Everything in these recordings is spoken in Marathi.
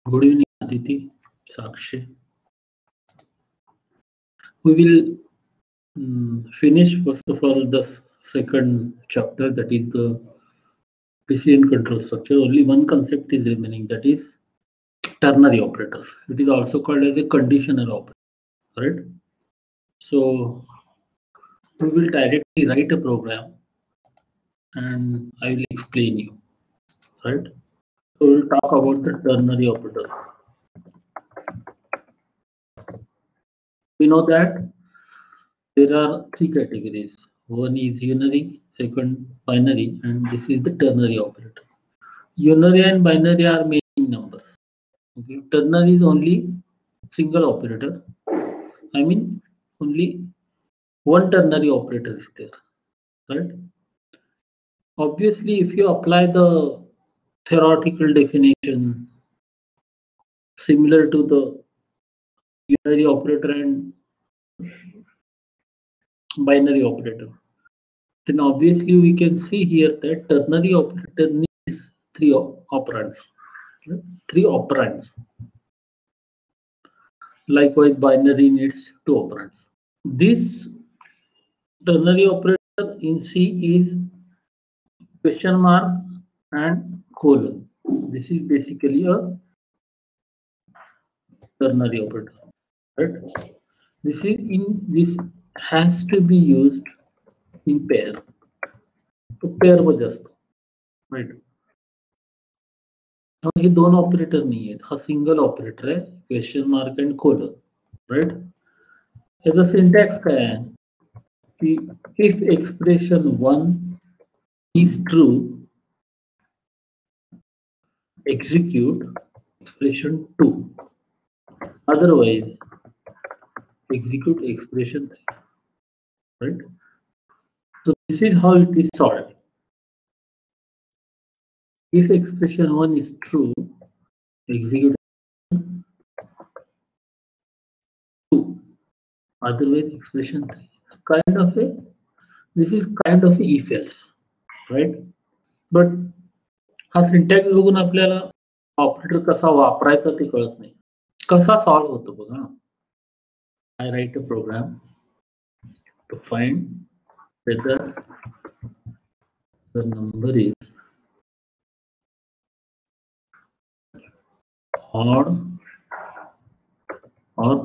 Good evening, Aditi, Sakshi. We will finish first of all the second chapter, that is the precision control structure. Only one concept is remaining, that is ternary operators. It is also called as a conditional operator, right? So we will directly write a program and I will explain you, right? So we'll talk about the ternary operator. We know that there are three categories. One is unary, second binary, and this is the ternary operator. Unary and binary are main numbers. Okay. Ternary is only single operator. I mean, only one ternary operator is there, right? Obviously, if you apply the theoretical definition similar to the unary operator and binary operator, then obviously we can see here that ternary operator needs three operands. Right? Three operands. Likewise, binary needs two operands. This ternary operator in C is question mark and colon. This is basically a ternary operator, right? This has to be used in pair. तो pair मध्ये असतो, right? हे दोन ऑपरेटर नाही आहेत, हा सिंगल ऑपरेटर आहे, question mark and colon, right? याचा सिंटॅक्स काय आहे की if expression 1 is true, execute expression 2. Otherwise, execute expression 3. Right? So this is how it is solved. If expression 1 is true, execute 2. Otherwise, expression 3. This is kind of a if else, right? But हा सिंटॅक्स बघून आपल्याला ऑपरेटर कसा वापरायचा ते कळत नाही. कसा सॉल्व होतो बघा. I write a program to find whether the number is odd or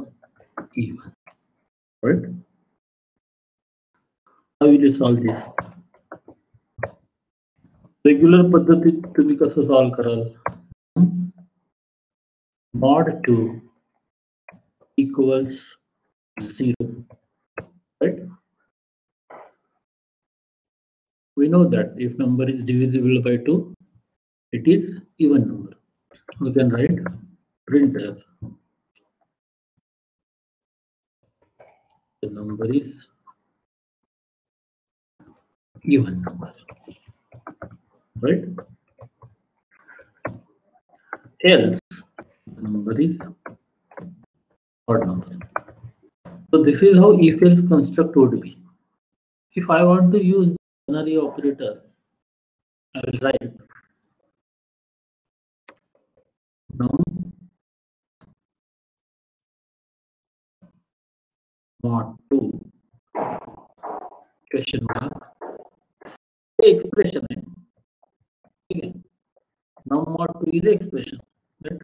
even, right? How will you solve this? Regular पद्धतीत तुम्ही कसं सॉल्व कराल? mod 2 equals 0, right? We know that if number is divisible by 2, it is even number. We can write printf the number is even number, right? Else the number is odd number. So this is how if else construct would be. If I want to use the ternary operator, I will write num mod 2 question mark expression है, ठीक है? num mod 2 is expression, right?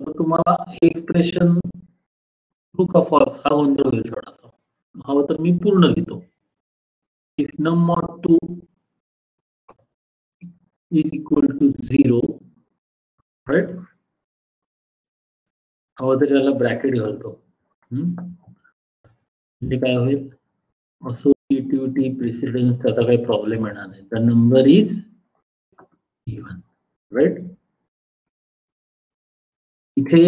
तो तुम्हाला एक्सप्रेशन ट्रू का फॉल्स हा गोंधळ होईल थोडासा. हवं तर मी पूर्ण लिहितो. If num mod 2 is equal to 0, right? हवं तर याला ब्रॅकेट घालतो. म्हणजे काय होईल? असोसिएटिव्हिटी प्रेसिडेन्स त्याचा काही प्रॉब्लेम येणार नाही. The number is even, right? इथे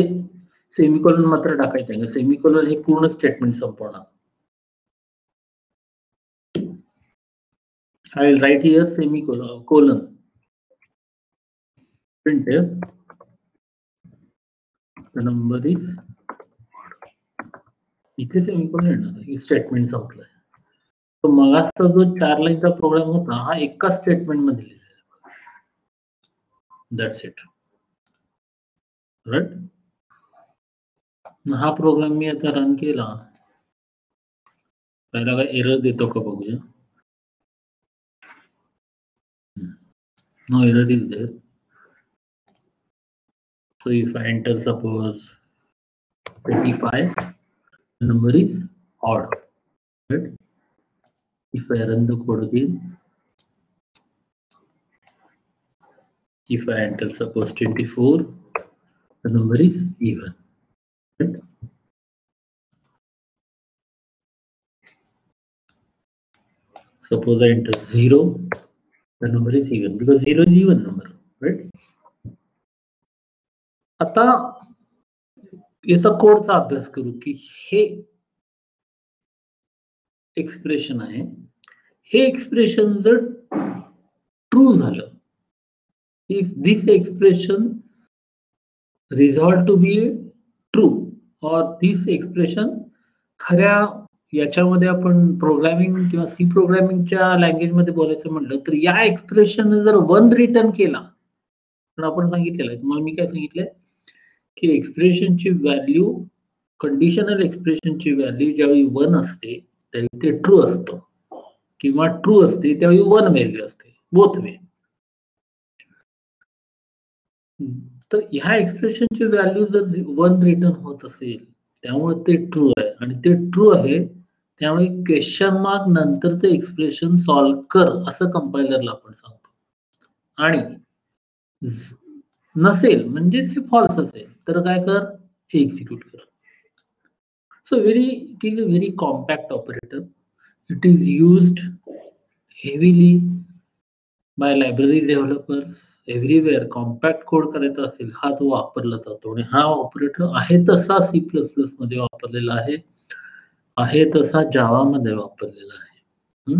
सेमिकोलन मात्र टाकायचं आहे. सेमिकोलन हे पूर्ण स्टेटमेंट संपवणार. I will write here semicolon printf the number is इथे सेमिकोलन येणार. स्टेटमेंट संपलंय. तो मगाचा जो 4 लाईनचा प्रोग्राम होता हा एका स्टेटमेंट मध्ये लिहिलेला. That's it. राईट. हा प्रोग्राम मी आता रन केला, पहिला काय एरर देतो का बघूया. No error is there. So if I enter suppose 25, the number is odd, right? If I run the code again, if I enter suppose 24, the number is even, right? Suppose I enter 0, the number is even, because 0 is even number, right? आता याचा कोडचा अभ्यास करू की हे एक्सप्रेशन आहे, हे एक्सप्रेशन जर ट्रू झालं, if this expression resolved to be true or this expression खऱ्या याच्यामध्ये आपण प्रोग्रामिंग किंवा सी प्रोग्रामिंगच्या लँग्वेजमध्ये बोलायचं म्हटलं तर या एक्सप्रेशन जर 1 रिटर्न केला, पण आपण सांगितलेलं आहे तुम्हाला, मी काय सांगितलंय की एक्सप्रेशनची व्हॅल्यू, कंडिशनल एक्सप्रेशनची व्हॅल्यू ज्यावेळी 1 असते त्यावेळी ते ट्रू असतं, किंवा ट्रू असते त्यावेळी 1 व्हॅल्यू असते, बोथ वे. तर ह्या एक्सप्रेशनची व्हॅल्यू जर 1 रिटर्न होत असेल त्यामुळे ते ट्रू आहे, आणि ते ट्रू आहे त्यामुळे क्वेश्चन मार्क नंतरचं एक्सप्रेशन सॉल्व्ह कर असं कंपायलरला आपण सांगतो. आणि नसेल म्हणजेच हे फॉल्स असेल तर काय कर, हे एक्झिक्यूट कर. So it is a very compact operator. It is used heavily by library developers everywhere. Compact code करायचा असेल हा तो वापरला जातो, आणि हा ऑपरेटर आहे तसा C++ मध्ये वापरलेला आहे तसा जावा मध्ये वापरलेला आहे.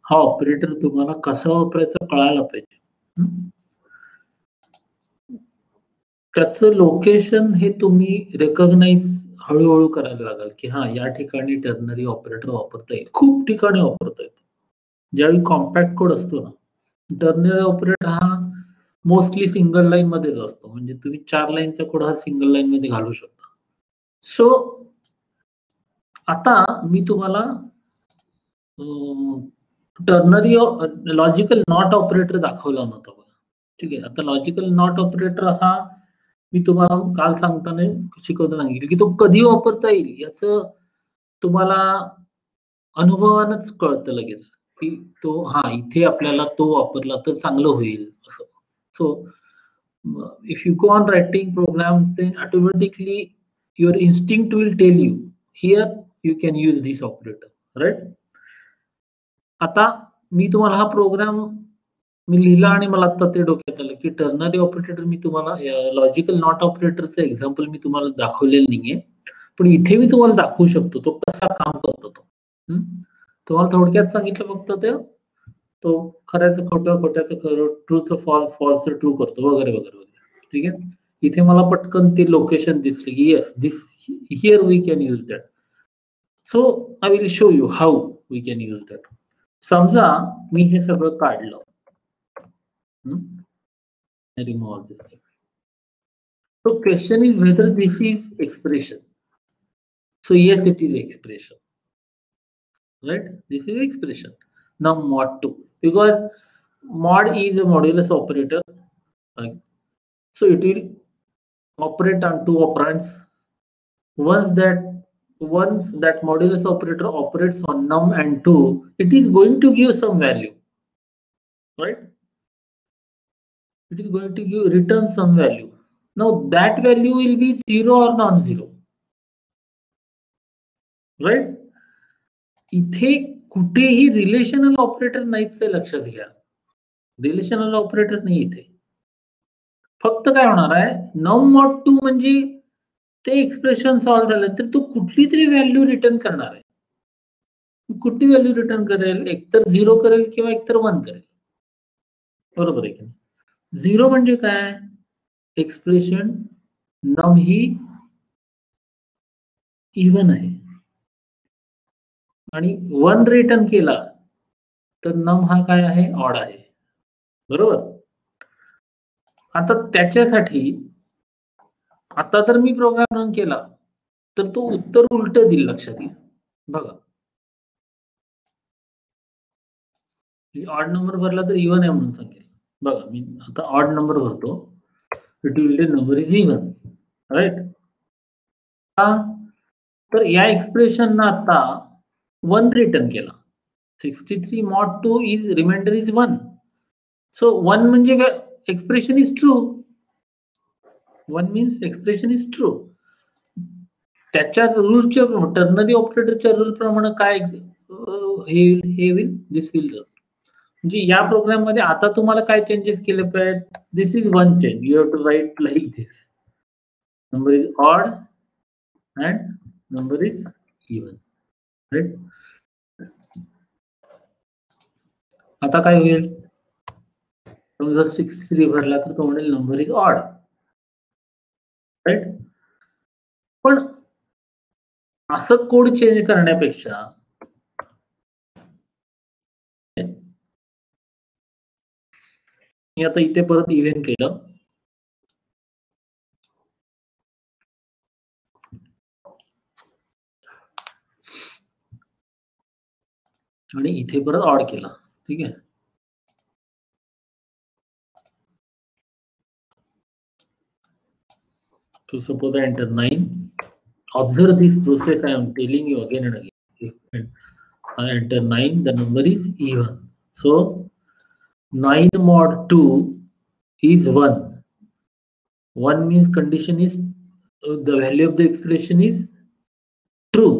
हा ऑपरेटर तुम्हाला कसा वापरायचा कळायला पाहिजे. त्याचं लोकेशन हे तुम्ही रेकॉग्नाइज हळूहळू करायला लागाल की हा या ठिकाणी टर्नरी ऑपरेटर वापरता येईल, खूप ठिकाणी वापरता येईल. ज्यावेळी कॉम्पॅक्ट कोड असतो ना, टर्नरी ऑपरेटर हा मोस्टली सिंगल लाईन मध्येच असतो, म्हणजे तुम्ही 4 लाईनचा कोड हा सिंगल लाईन मध्ये घालू शकता. सो आता मी तुम्हाला टर्नरी लॉजिकल नॉट ऑपरेटर दाखवला नव्हता बघा, ठीक आहे. आता लॉजिकल नॉट ऑपरेटर हा मी तुम्हाला काल सांगताना शिकवताना सांगितलं की तो कधी वापरता येईल याचं तुम्हाला अनुभवानच कळतं लगेच की तो हा इथे आपल्याला तो वापरला तर चांगलं होईल असं. So if you go on writing programs, then automatically your instinct will tell you here you can use this operator, right? आता मी तुम्हाला हा प्रोग्राम मी लिहिला आणि मला आता ते डोक्यात आलं की टर्नरी ऑपरेटर मी तुम्हाला लॉजिकल नॉट ऑपरेटरचं एक्झाम्पल मी तुम्हाला दाखवलेलं नाहीये, पण इथे मी तुम्हाला दाखवू शकतो तो कसा काम करतो. तो तुम्हाला थोडक्यात सांगितलं फक्त ते तो खऱ्याचं खोटं, खोट्याचं खरं, ट्रूचं फॉल्स, फॉल्सचं ट्रू करतो वगैरे वगैरे वगैरे, ठीक आहे. इथे मला पटकन ते लोकेशन दिसले की yes this here we can use that. So I will show you how we can use that. समजा मी हे सगळं काढलं, remove all this thing. So question is whether this is expression. So yes, it is expression, right? This is expression. Now mod 2, because mod is a modulus operator, right? So it will operate on 2 operands. Once that modulus operator operates on num and 2, it is going to give some value, right? It is going to give return some value. Now that value will be 0 or non-zero, right? इथे कुठेही रिलेशनल ऑपरेटर नाहीच, लक्षात घ्या. रिलेशनल ऑपरेटर नाही इथे. फक्त काय होणार आहे, नम मॉड 2 म्हणजे ते एक्सप्रेशन सॉल्व्ह झालं तर तो कुठली तरी व्हॅल्यू रिटर्न करणार आहे. कुठली व्हॅल्यू रिटर्न करेल, एकतर 0 करेल किंवा एकतर 1 करेल, बरोबर आहे की नाही. 0 म्हणजे काय, एक्सप्रेशन नम ही इव्हन आहे, आणि 1 रिटर्न केला तर नम हा काय आहे, ऑड आहे, बरोबर. आता त्याच्यासाठी आता जर मी प्रोग्राम रन केला तर तो उत्तर उलट देईल, लक्षात येईल बघा. ऑड नंबर भरला तर इवन आहे म्हणून सांगेल. बघा मी आता ऑड नंबर भरतो, it will number is even, right. तर या एक्सप्रेशन आता 1 रिटर्न केला. 63 mod 2 is remainder is 1. So 1 म्हणजे expression is true. 1 means expression is true. त्याच्या रूलच्या टर्नरी ऑपरेटरच्या रूल प्रमाणे काय हे विल दिस विल रन. म्हणजे या प्रोग्राम मध्ये आता तुम्हाला काय चेंजेस केले पाहिजेत. This is one change, you have to write like this, number is odd and number is even, right. आता काय होईल, जर 63 भरला तर तो म्हणेल नंबर इज ऑड, राईट. पण असं कोड चेंज करण्यापेक्षा मी आता इथे परत इव्हेन केलं आणि इथे परत ऑड केला, ठीक आहे. So suppose I enter 9. Observe this process I am telling you again and again. If I enter 9, the number is even. So 9 mod 2 is 1. 1 means condition is the value of the expression is true.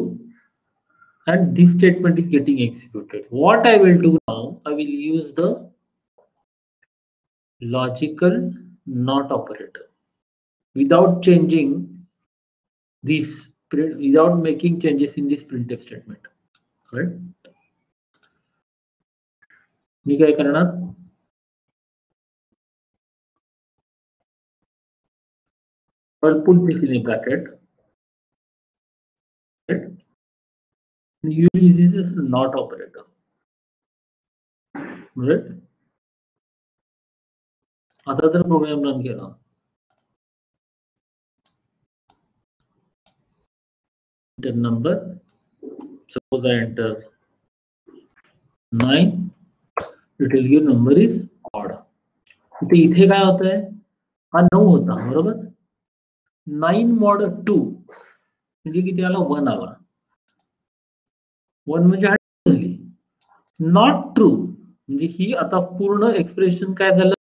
And this statement is getting executed. What I will do now, I will use the logical not operator without changing this, without making changes in this printf statement, right? मी काय करणार, I'll put this in a bracket, right? Usually this is not operator, right? आता जर प्रोग्राम रन केला, enter number, suppose I enter 9, it will give number is odd. इथे काय होत आहे, हा 9 होता, बरोबर. 9 mod 2 म्हणजे किती आला, 1 आला. 1 म्हणजे झाली. नॉट ट्रू म्हणजे ही आता पूर्ण एक्सप्रेशन काय झालं,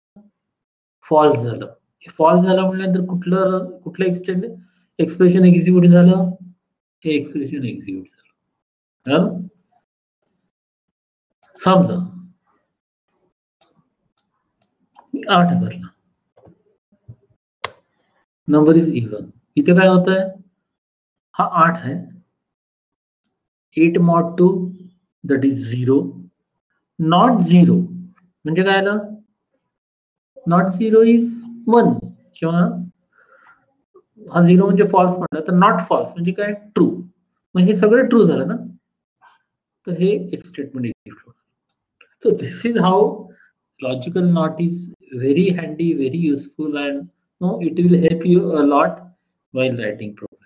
फॉल्स झालं. फॉल्स झालं म्हटल्यानंतर कुठलं एक्सप्रेशन एक्झिक्यूट झालं, हे एक्सप्रेशन एक्झिक्यूट झालं. समजा मी 8 भरला, नंबर इज इवन. इथे काय होत आहे, हा 8 आहे. 8 mod 2 that is 0. Not 0 म्हणजे काय आलं, नॉट 0 इज 1 किंवा हा 0 म्हणजे फॉल्स म्हणलं तर नॉट फॉल्स म्हणजे काय, ट्रू. मग हे सगळं ट्रू झालं ना, तर हे एक statement execute. So this is how logical not is very handy, very useful, and no it will help you a lot while writing program.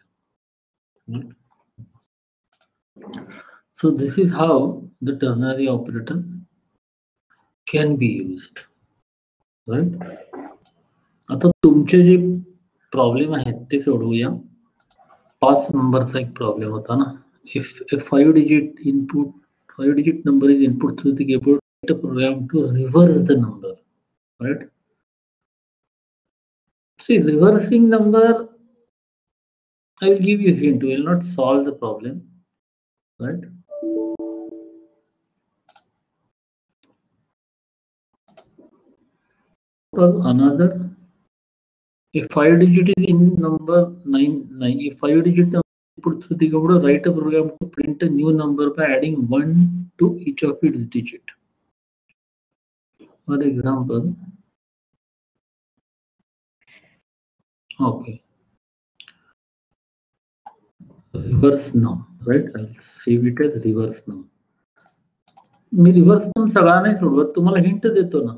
So this is how the ternary operator can be used, right? आता तुमचे जे प्रॉब्लेम आहेत ते सोडवूया. 5 नंबरचा एक प्रॉब्लेम होता ना. If a 5 digit number is input through the keyboard, a program to reverse the number, right? See, reversing number, I will give you a hint, will not solve the problem, right? Another, if 5 digit is in number 9, if 5 digit number put through the keyboard, write a program to print a new number by adding 1 to each of its digit. For example, okay, reverse num, right? I'll save it as reverse num. Me reverse नम सगळा नाही सोडवत, तुम्हाला हिंट देतो ना.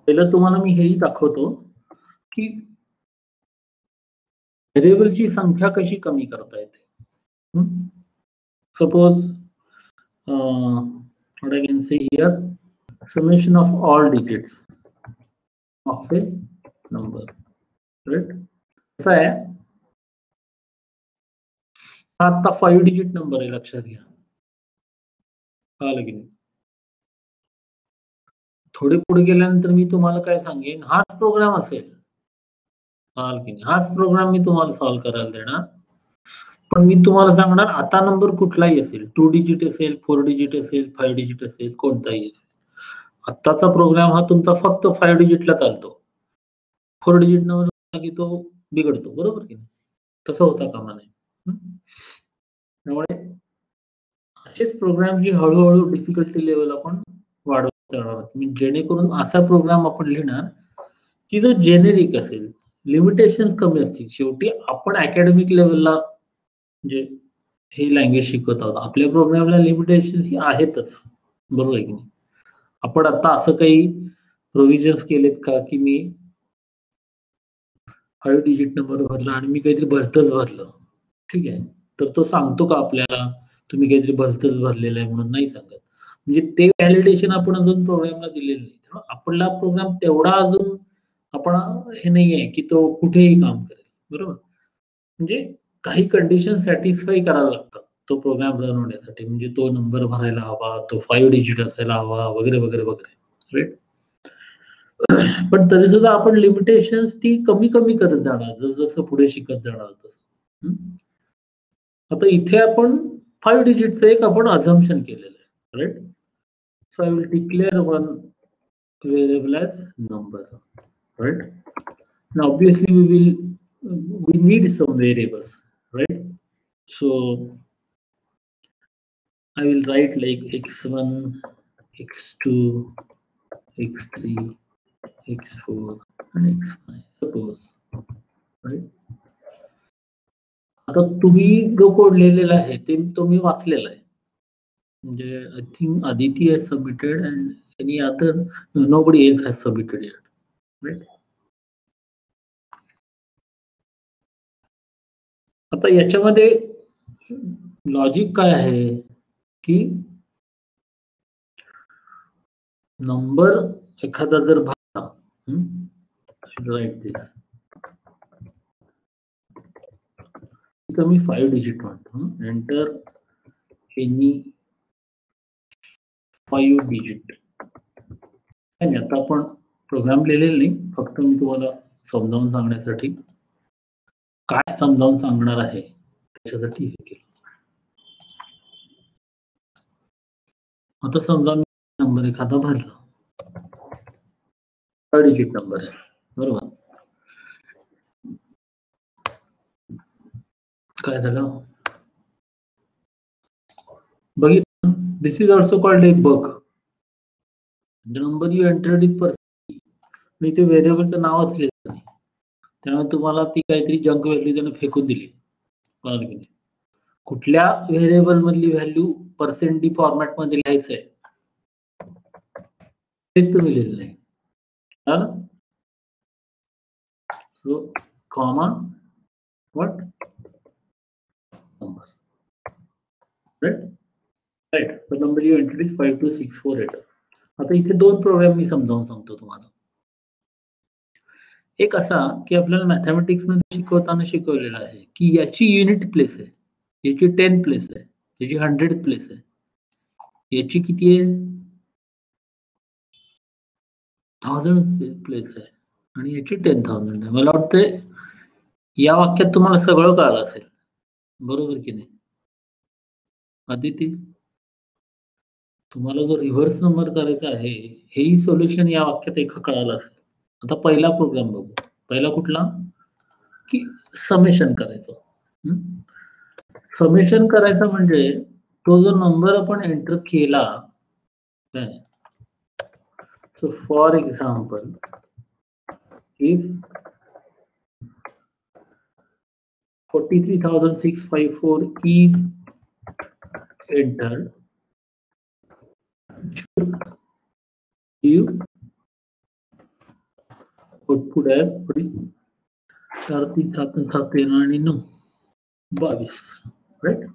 पहिलं तुम्हाला मी हेही दाखवतो की व्हेरिएबलची संख्या कशी कमी करता येते. Suppose what I can say here, summation of all digits of a number, right? कसं आहे, हा आता 5 डिजिट नंबर आहे, लक्षात घ्या. कळलं की नाही? थोडे पुढे गेल्यानंतर मी तुम्हाला काय सांगेन, हाच प्रोग्राम असेल, कळलं की नाही? हाच प्रोग्राम मी तुम्हाला सॉल्व्ह करायला देणार, पण मी तुम्हाला सांगणार आता नंबर कुठलाही असेल, 2 डिजिट असेल, 4 डिजिट असेल, 5 डिजिट असेल, कोणताही असेल. आत्ताचा प्रोग्राम हा तुमचा फक्त 5 डिजिटला चालतो. 4 डिजिट नंबर की तो बिघडतो, बरोबर की नाही? तसं होता कामा नये. त्यामुळे असेच प्रोग्रामची हळूहळू डिफिकल्टी लेवल आपण वाढवत जाणार, जेणेकरून असा प्रोग्राम आपण लिहिणार की जो जेनेरिक असेल, लिमिटेशन्स कमी असतील. शेवटी आपण अकॅडमिक लेवलला म्हणजे हे लँग्वेज शिकवत आहोत, आपल्या प्रोग्रामला लिमिटेशन्स ही आहेतच, बरोबर आहे की नाही? आपण आता असं काही प्रोव्हिजन्स केलेत का की मी 5 डिजिट नंबर भरला आणि मी काहीतरी भलतंच भरलं, ठीक आहे, तर तो सांगतो का आपल्याला तुम्ही काहीतरी भलतंच भरलेलं आहे म्हणून? नाही सांगत. म्हणजे ते व्हॅलिडेशन आपण अजून प्रोग्रामला दिलेलं नाही. त्यामुळे आपला प्रोग्राम तेवढा अजून आपण हे नाहीये की तो कुठेही काम करेल, बरोबर? म्हणजे काही कंडिशन सॅटिस्फाय कराव्या लागतात तो प्रोग्राम रन होण्यासाठी. म्हणजे तो नंबर भरायला हवा, तो 5 डिजिट असायला हवा, वगैरे वगैरे वगैरे, राईट? पण तरी सुद्धा आपण लिमिटेशन्स ती कमी कमी करत जाणार जसं पुढे शिकत जाणार तसं. आता इथे आपण 5 डिजिटचं एक आपण अझम्पशन केलेलं आहे, right? So I will declare one variable as number, right? Now obviously we need some variables, right? So I will write like x1, x2, x3, x4 and x5, suppose, right? आता तुम्ही जो कोड लिहिलेला आहे ते तो मी वाचलेला आहे. म्हणजे I think Aditi has submitted and any other nobody else has submitted yet, right? आता याच्यामध्ये लॉजिक काय आहे की नंबर एखादा जर भरला, राईट दिस, तर मी 5 डिजिट म्हणतो, एंटर एनी 5 डिजिट. आणि आता आपण प्रोग्राम लिहिलेला नाही, फक्त मी तुम्हाला समजावून सांगण्यासाठी काय समजावून सांगणार आहे त्याच्यासाठी हे केलं. आता समजा मी नंबर एखादा भरला, 5 डिजिट नंबर आहे, बरोबर? काय झालं बघितलं, this is also called a bug. The number you entered is person, मी ते व्हेरिएबलचं नावच लिहिलं नाही, त्यामुळे तुम्हाला ती काहीतरी जंक व्हॅल्यू त्याने फेकून दिली, कळलं की नाही? कुठल्या व्हेरिएबल मधली व्हॅल्यू पर्सेंट फॉर्मॅट मध्ये लिहायचंय तेच तुम्ही लिहिलं नाही. So comma what number, right? The number you entered is 52648. आता इथे दोन प्रोग्राम मी समजावून सांगतो तुम्हाला. एक असा की आपल्याला मॅथमॅटिक्स मध्ये शिकवताना शिकवलेलं आहे की याची युनिट प्लेस आहे, याची 10 प्लेस आहे, याची 100 प्लेस आहे, याची किती आहे 1000 प्लेस आहे आणि याची 10,000 आहे. मला वाटतं या वाक्यात तुम्हाला सगळं कळलं असेल, बरोबर की नाही अदिती? तुम्हाला जो रिव्हर्स नंबर करायचा आहे हेही सोल्युशन या वाक्यात एका कळालं असेल. आता पहिला प्रोग्राम बघू. पहिला कुठला की समेशन करायचं. समेशन करायचं म्हणजे तो जो नंबर आपण एंटर केला, काय, so for example if 43,654 is entered, should give output आहे 4 3 7 7 13 आणि 9 22, राईट.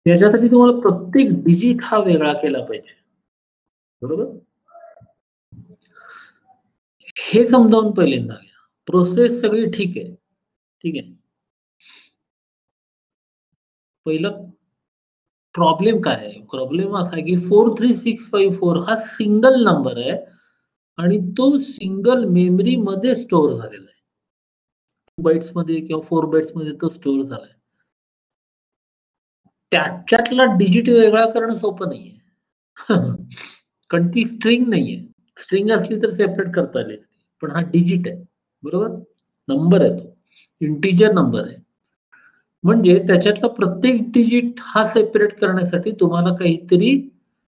त्याच्यासाठी तुम्हाला प्रत्येक डिजिट हा वेगळा केला पाहिजे, बरोबर. हे समजावून पहिल्यांदा घ्या. प्रोसेस सगळी ठीक आहे, ठीक आहे. पहिलं प्रॉब्लेम काय आहे? प्रॉब्लेम असा आहे की 43654 हा सिंगल नंबर आहे आणि तो सिंगल मेमरी मध्ये स्टोअर झालेला आहे. 2 बाइट्स मध्ये किंवा 4 बाइट्स मध्ये तो स्टोअर झालाय. त्याच्यातला डिजिट वेगळा करणं सोपं नाहीये. कारण ती स्ट्रिंग नाहीये. स्ट्रिंग असली तर सेपरेट करता आली असती. पण हा डिजिट आहे, बरोबर. नंबर आहे, तो इंटिजर नंबर आहे. म्हणजे त्याच्यातला प्रत्येक डिजिट हा सेपरेट करण्यासाठी तुम्हाला काहीतरी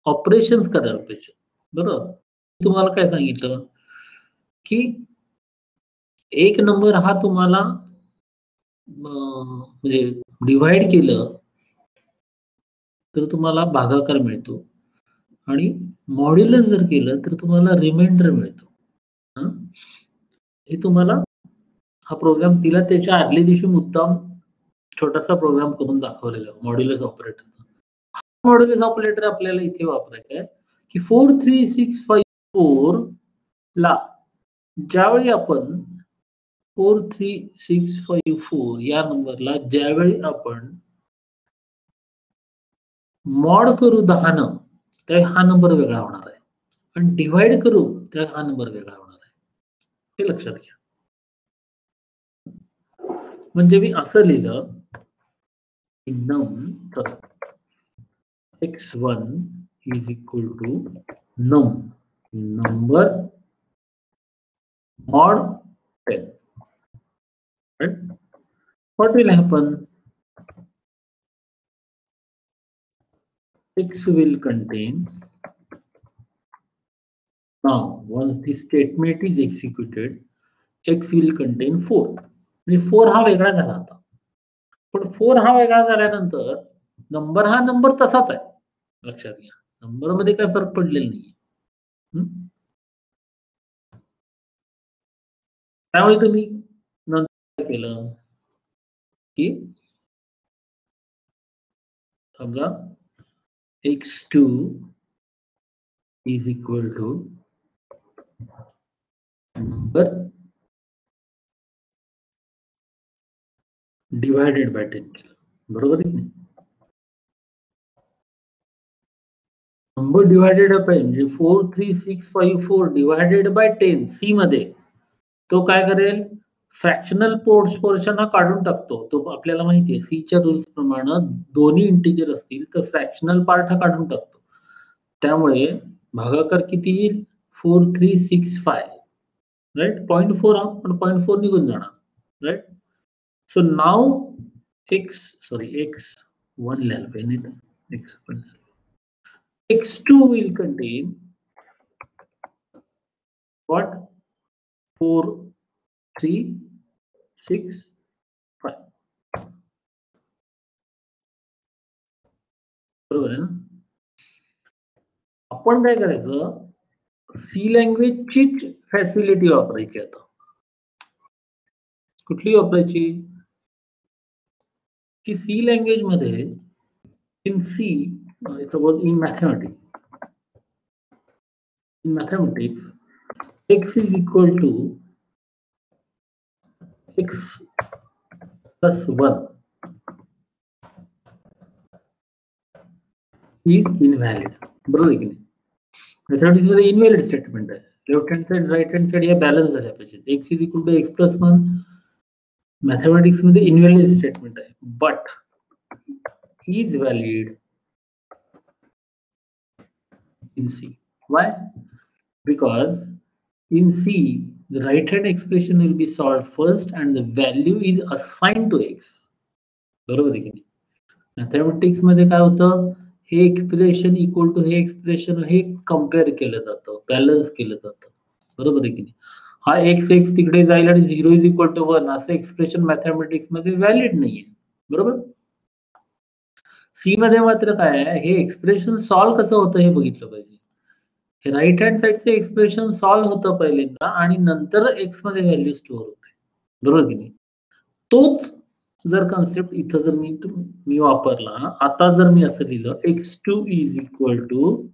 ऑपरेशन्स करायला पाहिजे, बरोबर. तुम्हाला काय सांगितलं की एक नंबर हा तुम्हाला म्हणजे डिव्हाइड केलं तर तुम्हाला भागाकार मिळतो आणि मॉड्युलस जर केलं तर तुम्हाला रिमाइंडर मिळतो. हे तुम्हाला हा प्रोग्राम तिला त्याच्या आदल्या दिवशी मुद्दाम छोटासा प्रोग्राम करून दाखवलेला आहे मॉड्युलस ऑपरेटरचा. मॉड्युलस ऑपरेटर आपल्याला इथे वापरायचा आहे की 43654 ला ज्यावेळी आपण 43654 या नंबरला ज्यावेळी आपण मॉड करू 10 न त्यावेळी हा नंबर वेगळा होणार आहे आणि डिव्हाइड करू त्यावेळी हा नंबर वेगळा होणार आहे. हे लक्षात घ्या. म्हणजे मी असं लिहिलं num x1 is equal to num number mod 10, right? What will happen? X will contain, now once the statement is executed, X will contain 4. म्हणजे 4 हा वेगळा झाला आता. पण 4 हा वेगळा झाल्यानंतर नंबर हा नंबर तसाच आहे, लक्षात घ्या. नंबर मध्ये काय फरक पडलेला नाही. त्यामुळे तुम्ही नंतर केलं की समजा x2 is equal to number divided by 10 केलं, बरोबर आहे की नाही. नंबर डिवायडेड बाय म्हणजे 43654 डिवायडेड बाय 10 सी मध्ये तो काय करेल, फ्रॅक्शनल पोर्शन हा काढून टाकतो. तो आपल्याला माहिती आहे सीच्या रूल्स प्रमाणे दोन्ही इंटिजर असतील तर फ्रॅक्शनल पार्ट हा काढून टाकतो. त्यामुळे भागाकार किती येईल, 4365, राईट. 0.4 हा पण 0.4 निघून जाणार, राईट. सो नाव x1 लिहायला पाहिजे, x1 x2 will contain what, 4 3 6 5, बरोबर आहे ना. आपण काय करायचं, सी लँग्वेजचीच फॅसिलिटी वापरायची. आता कुठली वापरायची की सी लँग्वेज मध्ये in C in mathematics x is equal to x plus 1 is invalid, बरोबर आहे की नाही. मॅथमॅटिक्स मध्ये इनव्हॅलिड स्टेटमेंट आहे. Left hand side right hand side या बॅलन्स झाल्या पाहिजे. x is equal to x plus 1 mathematics मध्ये इनव्हॅलिड स्टेटमेंट आहे, but is valid in C. Why? Because in C the right hand expression will be solved first and the value is assigned to x, बरोबर आहे की नाही. मॅथमॅटिक्स मध्ये काय होतं, हे एक्सप्रेशन इक्वल टू हे एक्सप्रेशन हे कम्पेअर केलं जातं, बॅलन्स केलं जातं, बरोबर आहे की नाही. हा x तिकडे जाईल आणि 0 इज इक्वल टू 1 असं एक्सप्रेशन मॅथमॅटिक्स मध्ये व्हॅलिड नाहीये, बरोबर. सी मध्ये मात्र काय आहे, हे एक्सप्रेशन सॉल्व्ह कसं होतं हे बघितलं पाहिजे. हे राईट हँड साइडचे एक्सप्रेशन सॉल्व्ह होतं पहिल्यांदा आणि नंतर एक्स मध्ये व्हॅल्यू स्टोअर होते, बरोबर की नाही? तोच जर कन्सेप्ट इथं जर मी वापरला, आता जर मी असं लिहिलं x2 is equal to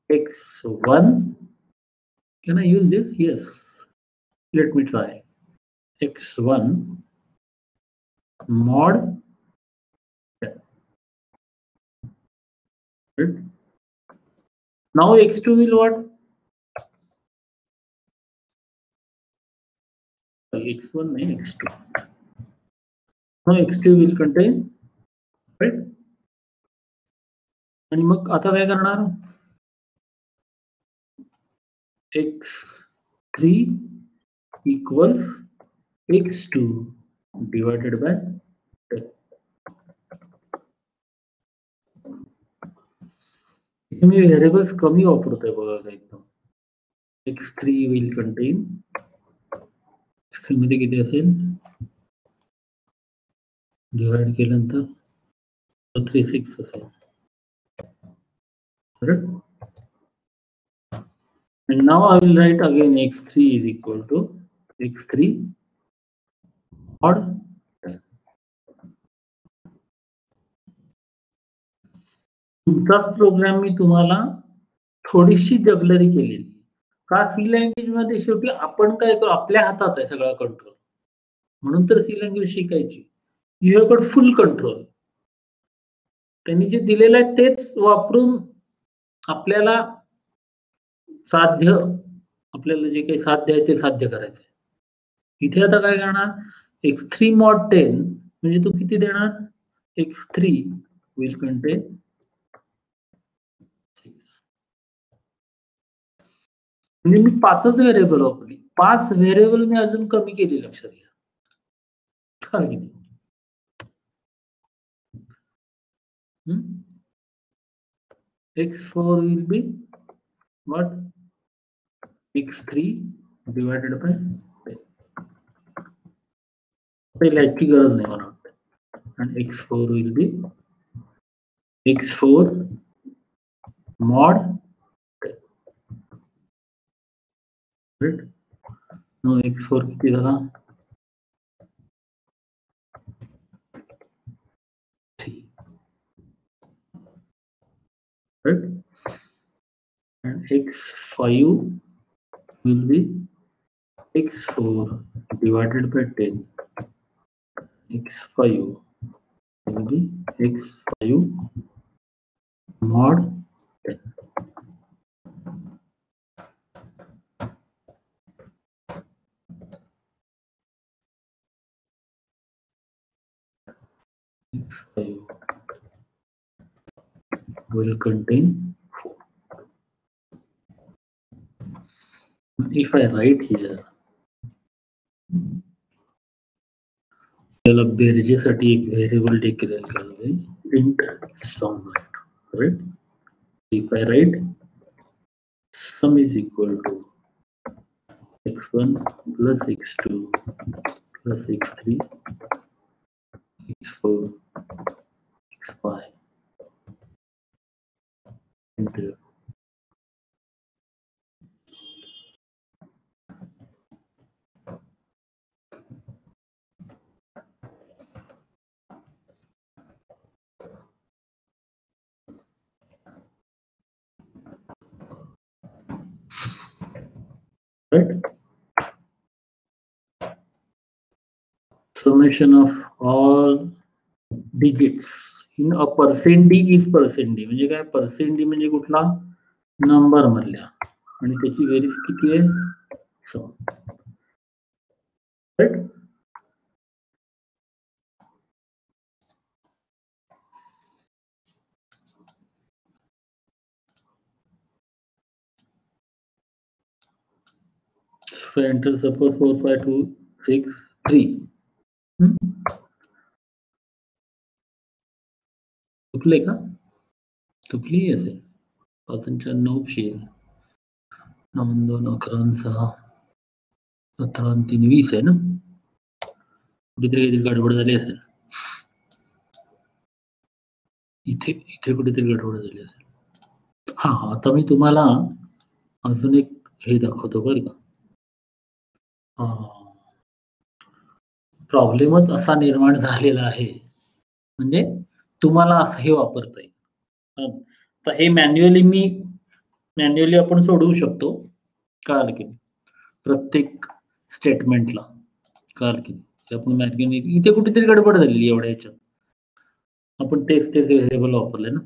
x1, can I use this? Yes, let me try. x1 mod, right? Now x2 will what? x1 nahi x2. Now x2 will contain, right? आणि मग आता काय करणार? x3 equals x2 divided by 10. Me variables कमी वापरतोय बघा का एकदम. x3 will contain, x3 मध्ये किती असेल, डिवाइड केल्यानंतर 36 असेल, correct? And now I will write again x3 is equal to x3 mod 10. तुमचाच प्रोग्राम मी तुम्हाला थोडीशी जगलरी केलेली का, सी लँग्वेज मध्ये शेवटी आपण काय करू, आपल्या हातात आहे सगळा कंट्रोल, म्हणून तर सी लँग्वेज शिकायची. You have got full control. त्यांनी जे दिलेलं आहे तेच वापरून आपल्याला आपल्याला जे काही साध्य आहे ते साध्य करायचं आहे. इथे आता काय करणार, x3 mod 10 म्हणजे तू किती देणार, x3 will contain 6. म्हणजे मी 5च व्हेरिएबल वापरली, 5 व्हेरिएबल मी अजून कमी केली, लक्षात घ्या. x4 will be what, x3 divided by 10. लिहायची गरज नाही मला वाटतं. आणि x4 will be x4 mod 10. Right? No, x4 किती झाला, 3. Right? And x5 will be x4 divided by 10. x5 will be x5 mod 10. x5 will contain 4. If I write here, आपल्याला बेरजेसाठी एक व्हेरिएबल डिक्लेअर करायचं आहे, int sum, right? If I write sum is equal to x1 plus x2 plus x3 x4 x5 into right, summation of all digits in a percent d is percent d. म्हणजे काय, percent d म्हणजे कुठला नंबर मधल्या, आणि त्याची बेरीज किती आहे, सम. राईट? enter suppose 4 5 2 6 3. चुकले का, चुकली असेल, 5 9 शेल 9 2 11 6 17 3 20 आहे ना, कुठेतरी गडबड झाली असेल, इथे कुठेतरी गडबड झाली असेल. हा, आता मी तुम्हाला अजून एक हे दाखवतो बरं का. प्रॉब्लेमच असा निर्माण झालेला आहे, म्हणजे तुम्हाला असं हे वापरता येईल. तर हे मॅन्युअली आपण सोडवू शकतो. कळालं की नाही? प्रत्येक स्टेटमेंटला. कळालं की नाही? ते आपण मॅन्युअली इथे कुठेतरी गडबड झालेली एवढ्या ह्याच्यात. आपण तेच व्हेरिएबल वापरले ना.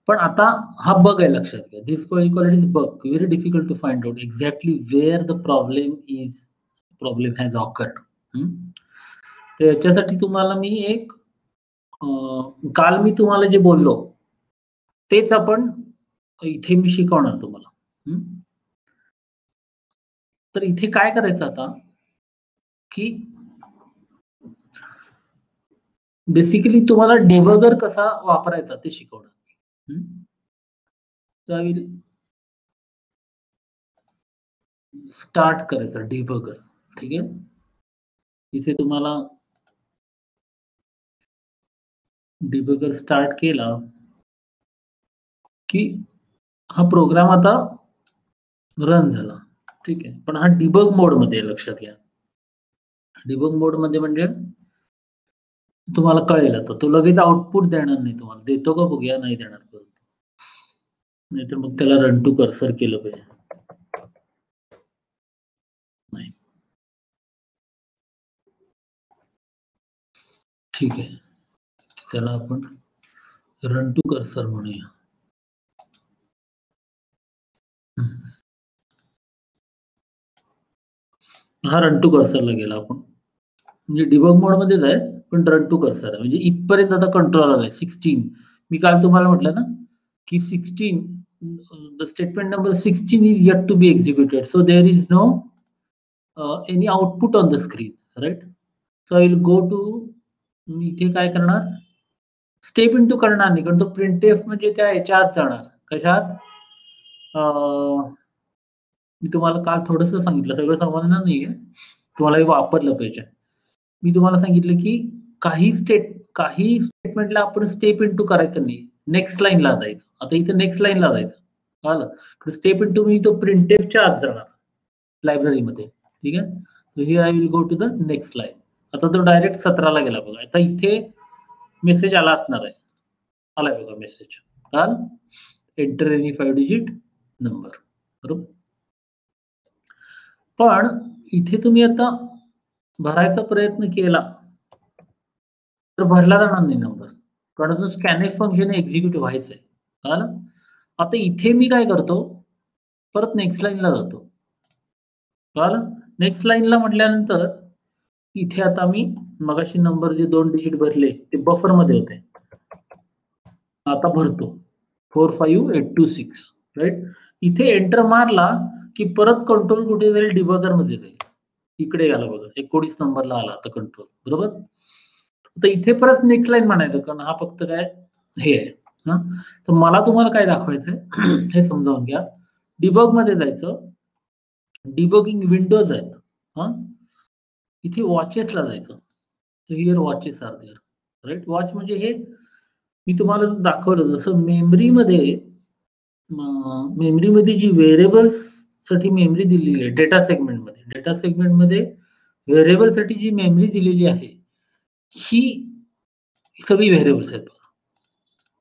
पण आता हा बग आहे लक्षात घ्या. This equality is bug. Very difficult to find out exactly where the problem has occurred. तर याच्यासाठी तुम्हाला मी एक काल मी तुम्हाला जे बोललो तेच आपण इथे मी शिकवणार तुम्हाला. तर इथे काय करायचं आता, की बेसिकली तुम्हाला डिबगर कसा वापरायचा ते शिकवणार. तर आय विल स्टार्ट करायचं डिबगर. ठीक आहे. इथे तुम्हाला डिबगर स्टार्ट केला की हा प्रोग्राम आता रन झाला. ठीक आहे. पण हा डिबग मोडमध्ये आहे, लक्षात घ्या. डिबग मोडमध्ये म्हणजे तुम्हाला कळेल आता. तो लगेच आउटपुट देणार नाही तुम्हाला. देतो का बघूया? नाही देणार. नाहीतर मग त्याला रन टू कर्सर केलं पाहिजे. नाही. ठीक आहे. त्याला आपण रन टू कर्सर म्हणूया. हा रन टू कर्सरला गेला आपण. म्हणजे डिबग मोडमध्येच आहे, पण रन टू कर्सर आहे. म्हणजे इथपर्यंत आता कंट्रोल आलाय. 16. मी काल तुम्हाला म्हटलं ना, की 16 the statement number 16 is yet to be executed. So there is no any output on the screen, right? So I will go to, मी इथे काय करणार, स्टेप इनटू करणार नाही, कारण तो प्रिंटएफ म्हणजे त्या ह्याच्या आत जाणार. कशात? मी तुम्हाला काल थोडंसं सांगितलं, सगळं समजणार नाहीये, तुम्हाला हे वापरलं पाहिजे. मी तुम्हाला सांगितलं की काही स्टेटमेंटला आपण स्टेप इनटू करायचं नाही, नेक्स्ट लाईनला जायचं. आता इथे नेक्स्ट लाईनला जायचं. कळलं? स्टेप इनटू मी तो प्रिंटएफच्या आत जाणार लायब्ररीमध्ये. ठीक आहे. So here I will go to the next line. आता तो डायरेक्ट 17ला गेला बघा. आता इथे मेसेज आला असणार आहे. आलाय बघा मेसेज. काल एंटर एनी 5 डिजिट नंबर. बरोबर. पण इथे तुम्ही आता भरायचा प्रयत्न केला तर भरला जाणार नाही नंबर, कारण जो स्कॅनएफ फंक्शन एक्झिक्यूट व्हायचंय. कळलं? आता इथे मी काय करतो, परत नेक्स्ट लाईनला जातो. कळलं? नेक्स्ट लाईनला म्हटल्यानंतर इथे आता मी मगाशी नंबर जे 2 डिजिट भरले ते बफर मध्ये होते. आता भरतो 45826, राईट. इथे एंटर मारला की परत कंट्रोल कुठे जाईल? डिबगर मध्ये जाईल. इकडे आला बघा, 19 नंबरला आला आता कंट्रोल. बरोबर. तर इथे परत नेक्स्ट लाईन म्हणायचं, कारण हा फक्त काय हे आहे. तर मला तुम्हाला काय दाखवायचंय हे समजावून घ्या. डिबग मध्ये जायचं. डिबगिंग विंडोज आहेत. इथे वॉचेसला जायचं. तर here watches are there, right. Watch म्हणजे हे मी तुम्हाला दाखवलं, जसं मेमरीमध्ये जी व्हेरिएबल्स साठी मेमरी दिलेली आहे डेटा सेगमेंटमध्ये व्हेरिएबल साठी जी मेमरी दिलेली आहे ही सगळी व्हेरिएबल्स आहेत.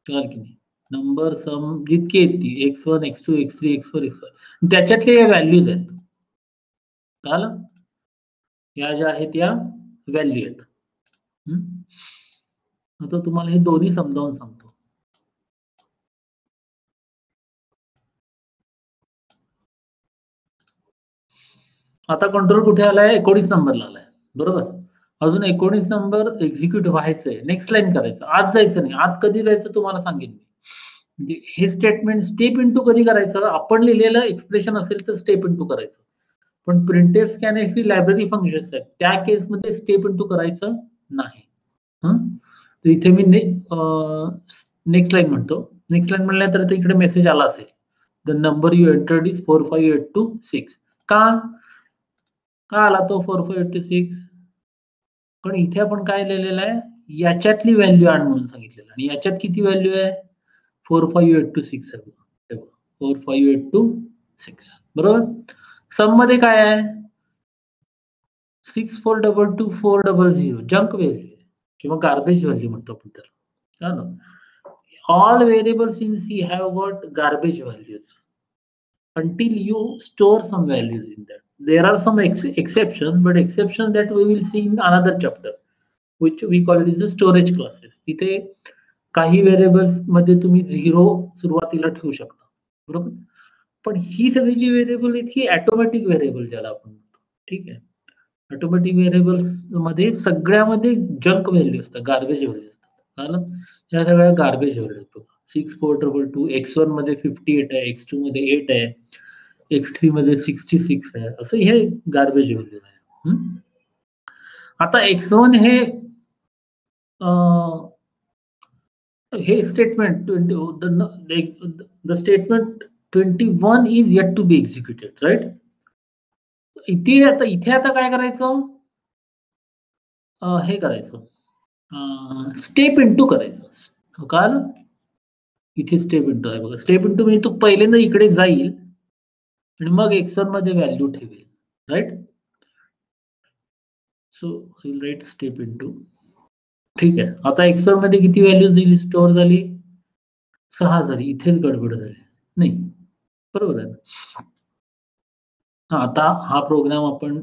कळलं की नाही? नंबर सम जितके आहेत ती x1 x2 x3 x4 x5 त्याच्यातले या व्हॅल्यूज आहेत. कळलं? या ज्या आहेत या व्हॅल्यू आहेत. आता तुम्हाला हे दोन्ही समजावून सांगतो. आता कंट्रोल कुठे आलाय? 19 नंबरला आलाय. बरोबर. अजून 19 नंबर एक्झिक्यूट व्हायचंय. नेक्स्ट लाईन करायचं. आत जायचं नाही. आत कधी जायचं तुम्हाला सांगेन मी. म्हणजे हे स्टेटमेंट स्टेप इनटू कधी करायचं? आपण लिहिलेलं एक्सप्रेशन असेल तर स्टेप इनटू करायचं. पण प्रिंटएफ स्कॅनएफ ही लायब्ररी फंक्शन्स आहेत, त्या केसमध्ये स्टेप इनटू करायचं नाही. तर इथे मी नेक्स्ट लाईन म्हणतो. नेक्स्ट लाईन म्हणल्यानंतर इकडे मेसेज आला असेल, the number you entered is 45826. का आला तो 45826? पण इथे आपण काय लिहिलेलं आहे, याच्यातली व्हॅल्यू आण म्हणून सांगितलेलं, आणि याच्यात किती व्हॅल्यू आहे? 45826 आहे. 4 5 8 2 6 बरोबर. सम मध्ये काय आहे 6 4 2 2 4 0 0 जंक व्हॅल्यू किंवा गार्बेज व्हॅल्यू म्हणतो आपण त्याला. All variables in C have got garbage values until you store some values in that. There are some exceptions, but exceptions that we will see in another chapter, which we call it as the storage classes. तिथे काही व्हेरिएबल्स मध्ये तुम्ही 0 सुरुवातीला ठेवू शकता, बरोबर. पण ही सगळी जी व्हेरिएबल आहेत ही ऑटोमॅटिक व्हेरिएबल ज्याला आपण म्हणतो, ठीक आहे. ऑटोमॅटिक व्हेरिएबल्स मध्ये सगळ्यामध्ये जंक व्हॅल्यू असतात, गार्बेज व्हॅल्यू असतात. कळलं? या सगळ्या गार्बेज व्हॅल्यू आहेत बघा. 6 4 2 2 x1 मध्ये 58 आहे, x2 मध्ये 8 आहे, x3 मध्ये 66 आहे, असं हे गार्बेज व्हॅल्यू आहे. आता x1 हे statement the statement 21 is yet to be executed, right. इथे आता काय करायचं, हे करायचं स्टेप इंटू करायचं. कळलं? इथे स्टेप इंटू आहे बघा. स्टेप इंटू म्हणजे तो पहिल्यांदा इकडे जाईल आणि मग x1 मध्ये व्हॅल्यू ठेवेल, right. So right step into. ठीक आहे. आता x1 मध्ये किती व्हॅल्यू स्टोअर झाली 6 झाली. इथेच गडबड झाली नाही, बरोबर आहे ना. आता हा प्रोग्राम आपण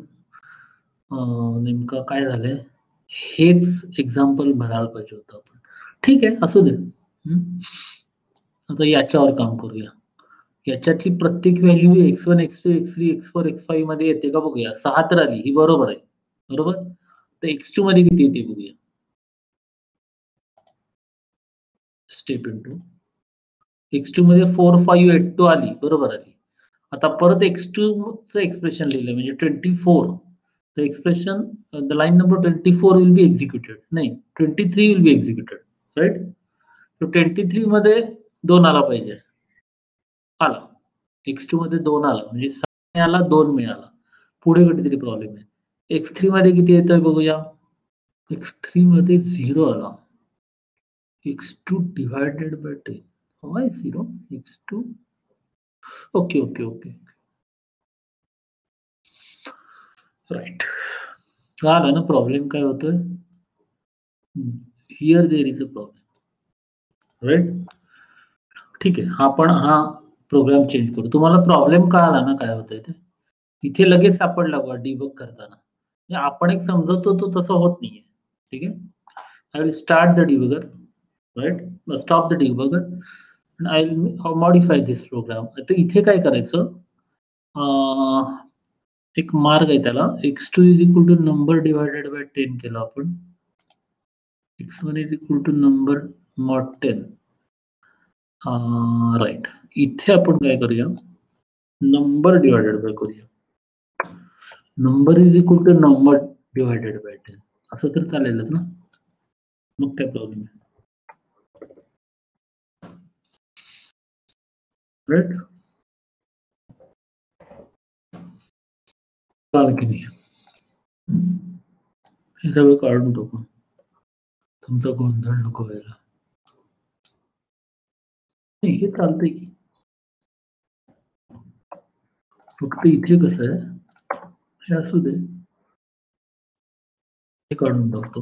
नेमका काय झालंय हेच एक्झाम्पल भरायला पाहिजे होतं आपण. ठीक आहे, असू दे. आता याच्यावर काम करूया. याच्यातली प्रत्येक value x1 x2 x3 x4 x5 मध्ये येते का बघूया. 6 तर आली, ही बरोबर आहे, बरोबर. तर x2 मध्ये किती येते बघूया. स्टेप इंटू x2 मध्ये 4 5 8 2 आली, बरोबर आली. आता परत x2 चं एक्सप्रेशन लिहिलं म्हणजे 24. The expression, the line number 24 will be executed. नाही, 23 will be executed, right? So 23 मध्ये 2 आला पाहिजे, आला. x2 मध्ये 2 आला म्हणजे 6 मिळाला, 2 मिळाला. पुढे कुठेतरी प्रॉब्लेम आहे. x3 मध्ये किती येतोय बघूया. x3 मध्ये 0 आला. x2 divided by 10. Why 0? x2. Okay. Right. आला ना प्रॉब्लेम काय होतोय. Here there is a problem, right. ठीक आहे, आपण हा प्रोग्राम चेंज करू. तुम्हाला प्रॉब्लेम कळाला ना काय होतंय ते. इथे लगेच सापडला बघा डिबग करताना. आपण एक समजतो तो तसं होत नाहीये. ठीक आहे. I will start the debugger, right. Stop the debugger and I will modify this program. आता इथे काय करायचं, एक मार्ग आहे त्याला. x2 is equal to number divided by 10 केलं आपण. x1 is equal to number mod 10. Right. इथे आपण काय करूया, नंबर डिवायडेड बाय करूया. Number is equal to number divided by 10 असं तर चालेलच ना. मग काय प्रॉब्लेम आहे, राईट. चालेल की नाही. हे सगळं काढून टाकू, तुमचा गोंधळ नको व्हायला. हे चालतंय की. फक्त इथे कसं आहे, हे असू दे, हे काढून टाकतो,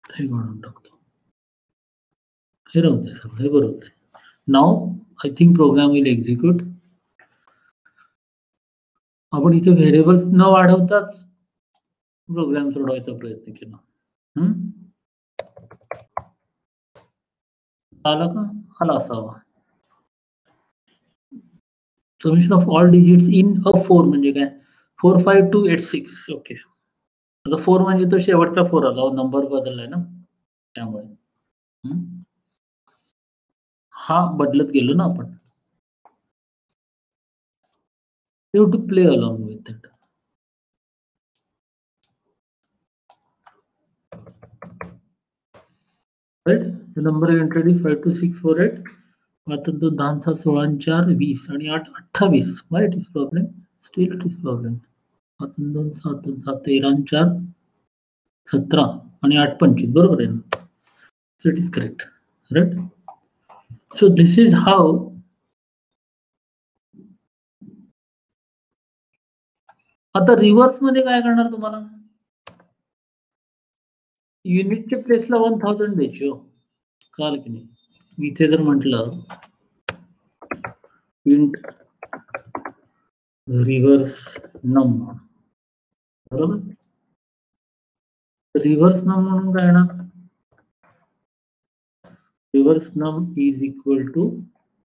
हे काढून टाकतो, हे राहू दे सगळं, हे बरोबर आहे. नाव I think program will execute. आपण इथे व्हेरिएबल्स न वाढवताच प्रोग्राम सोडवायचा प्रयत्न केला. आला का, आला असावा. Summation of all digits in a 4 म्हणजे काय, 4 5 2 8 6. ओके. आता 4 म्हणजे तो शेवटचा 4 आला, नंबर बदललाय ना त्यामुळे. हा बदलत गेलो ना आपण. You have to play along with it. Right? The number entered is 5 2 6 4 8. आता तो 10 6 16 4 20 आणि 8 28. Why it is problem? Still it is problem. आता 2 7 7 13 4 17 आणि 8 25 बरोबर आहे ना. So it is correct. right? So this is how आता रिव्हर्स मध्ये काय करणार तुम्हाला युनिटच्या प्लेसला 1000 द्यायची हो कळालं की नाही इथे जर म्हटलं इंट रिव्हर्स नम बरोबर रिव्हर्स नम म्हणून काय येणार reverse num is equal to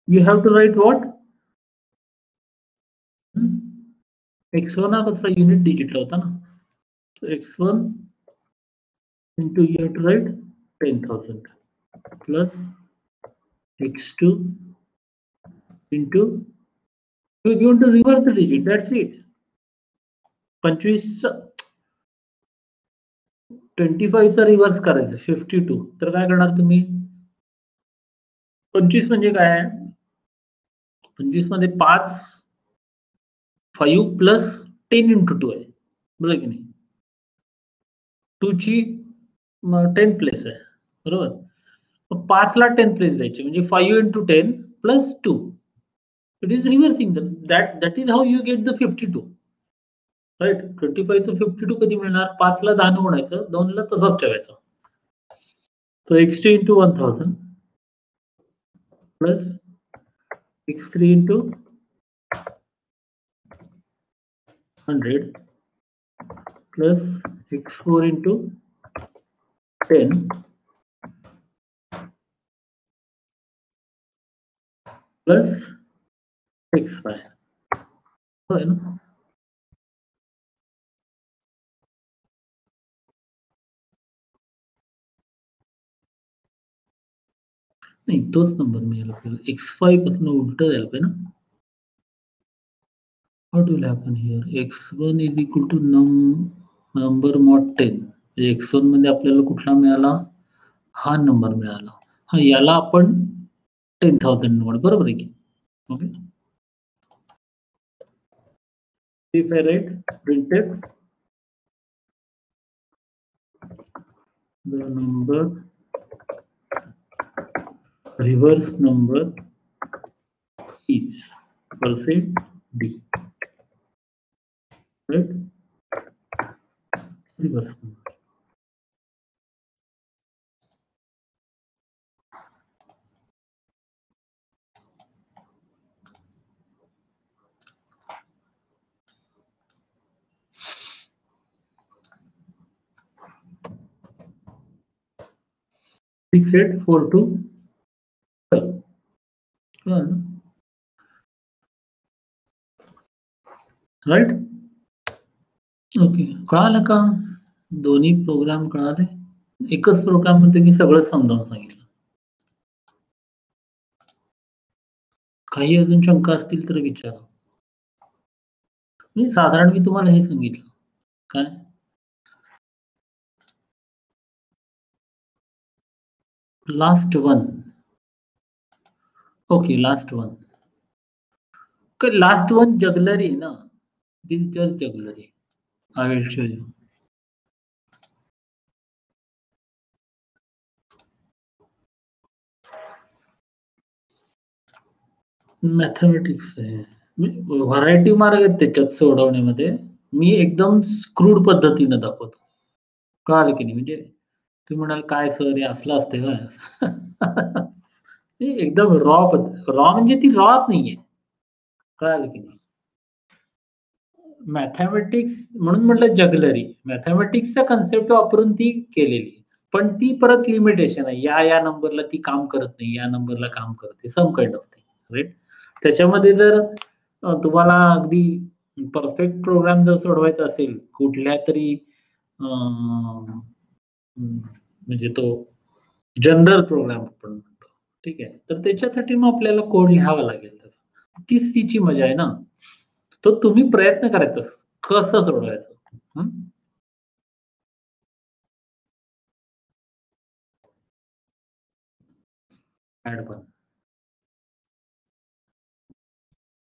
you have to write what x1 हा कसला युनिट डिजिटला होता ना so x1 into you have to write 10,000 plus x2 into you want to reverse the digit that's it 25 चा रिव्हर्स करायचं 52 तर काय करणार तुम्ही 25 म्हणजे काय आहे 25 मध्ये 5 प्लस 10 into 2 आहे बरोबर की नाही 2 ची 10 प्लेस आहे बरोबर 5 ला 10 प्लेस द्यायची म्हणजे 5 into 10 plus 2 it is reversing that is how you get the 52 right 25 चं 52 कधी मिळणार 5 ला 10 म्हणायचं 2 ला तसंच ठेवायचं so x2 into 1000 plus x3 into 100 plus x4 into 10 plus x5 होय ना नाही तोच नंबर मिळेल आपल्याला x5 पासून उलट जायला पाहिजे ना what will happen here x1 is equal to number mod 10 x1 मध्ये आपल्याला कुठला मिळाला हा नंबर मिळाला हा याला आपण 10,000 निवड बरोबर आहे की okay if I write printed the number reverse number is percent d right reverse number fixed 4 to 12 right okay कळालं का दोन्ही प्रोग्राम कळाले एकच प्रोग्राम मध्ये मी सगळं समजावून सांगितलं काही अजून शंका असतील तर विचारा मी साधारण मी तुम्हाला हे सांगितलं काय last one okay last one last one jugglery ना this just jugglery I will show you. Mathematics आहे व्हरायटी मार्ग आहेत त्याच्यात सोडवण्यामध्ये मी एकदम स्क्रूड पद्धतीने दाखवतो कळालं की नाही म्हणजे तुम्ही म्हणाल काय सर हे असलं असते एकदम रॉ म्हणजे ती रॉच नाहीये कळालं की नाही मॅथमॅटिक्स म्हणून म्हटलं जगलरी मॅथमॅटिक्सचा कन्सेप्ट वापरून ती केलेली पण ती परत लिमिटेशन आहे या नंबरला ती काम करत नाही या नंबरला काम करते some kind of thing right त्याच्यामध्ये जर तुम्हाला अगदी परफेक्ट प्रोग्राम जर सोडवायचा असेल कुठल्या तरी म्हणजे तो जनरल प्रोग्राम आपण म्हणतो ठीक आहे तर त्याच्यासाठी मग आपल्याला कोड लिहावा लागेल तीच तिची मजा आहे ना तो तुम्ही प्रयत्न करायचा कसं सोडवायचं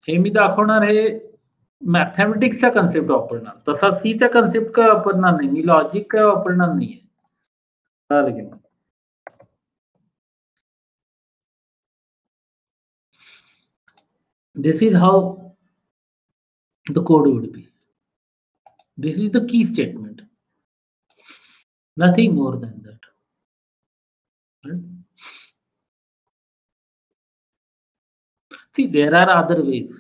हे मी दाखवणार हे मॅथमॅटिक्सचा कन्सेप्ट वापरणार तसा सीचा कन्सेप्ट काय वापरणार नाही मी लॉजिक काय वापरणार नाहीये This is how the code would be. This is the key statement. Nothing more than that. Right? See, there are other ways.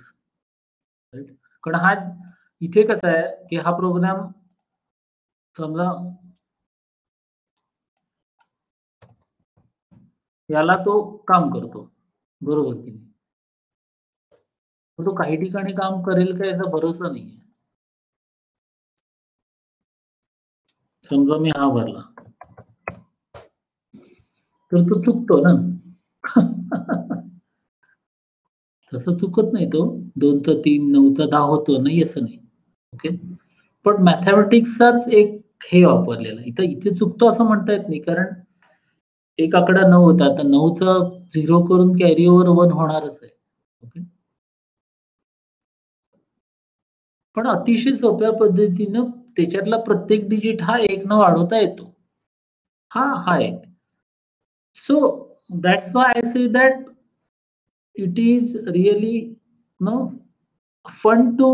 Right? कारण हा इथे कसं आहे की हा प्रोग्राम समजा याला तो काम करतो, बरोबर की नाही? पण तो काही ठिकाणी काम करेल का याचा भरोसा नाहीये. समजा मी हा भरला तर तो चुकतो ना. तसं चुकत नाही तो 2चा 3 9चा 10 होतो नाही असं नाही. ओके. पण मॅथेमॅटिक्सचाच एक हे वापरलेलं आहे. इथे चुकतो असं म्हणता येत नाही कारण एक आकडा 9 होता. आता 9चा 0 करून कॅरी ओव्हर 1 होणारच आहे. ओके. पण अतिशय सोप्या पद्धतीनं त्याच्यातला प्रत्येक डिजिट हा 1 न वाढवता येतो. हा एक. So that's why I say that it is really fun to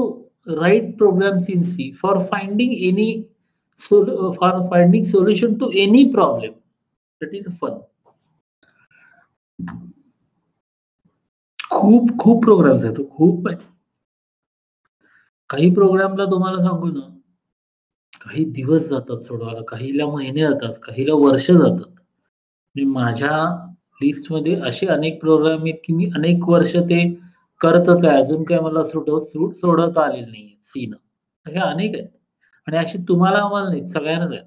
write programs in C for finding solution to any problem. That is fun. खूप प्रोग्राम्स आहेत, खूप आहे. काही प्रोग्रामला तुम्हाला सांगू ना, काही दिवस जातात सोडवायला, काहीला महिने जातात, काहीला वर्ष जातात. म्हणजे माझ्या लिस्टमध्ये असे अनेक प्रोग्राम आहेत, की मी अनेक वर्ष ते करतच आहे. अजून काही मला सोडवता आलेलं नाहीये सीनं. असे अनेक आहेत आणि अशी तुम्हाला आम्हाला नाही, सगळ्यांनाच आहेत.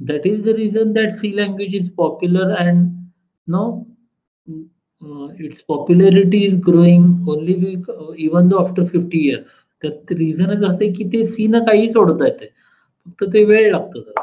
That is the reason that C language is popular and its popularity is growing only even though after 50 years. त्यात रिझनच असं आहे, की ते C न काहीही सोडवता येतंय. फक्त ते वेळ लागतो जरा.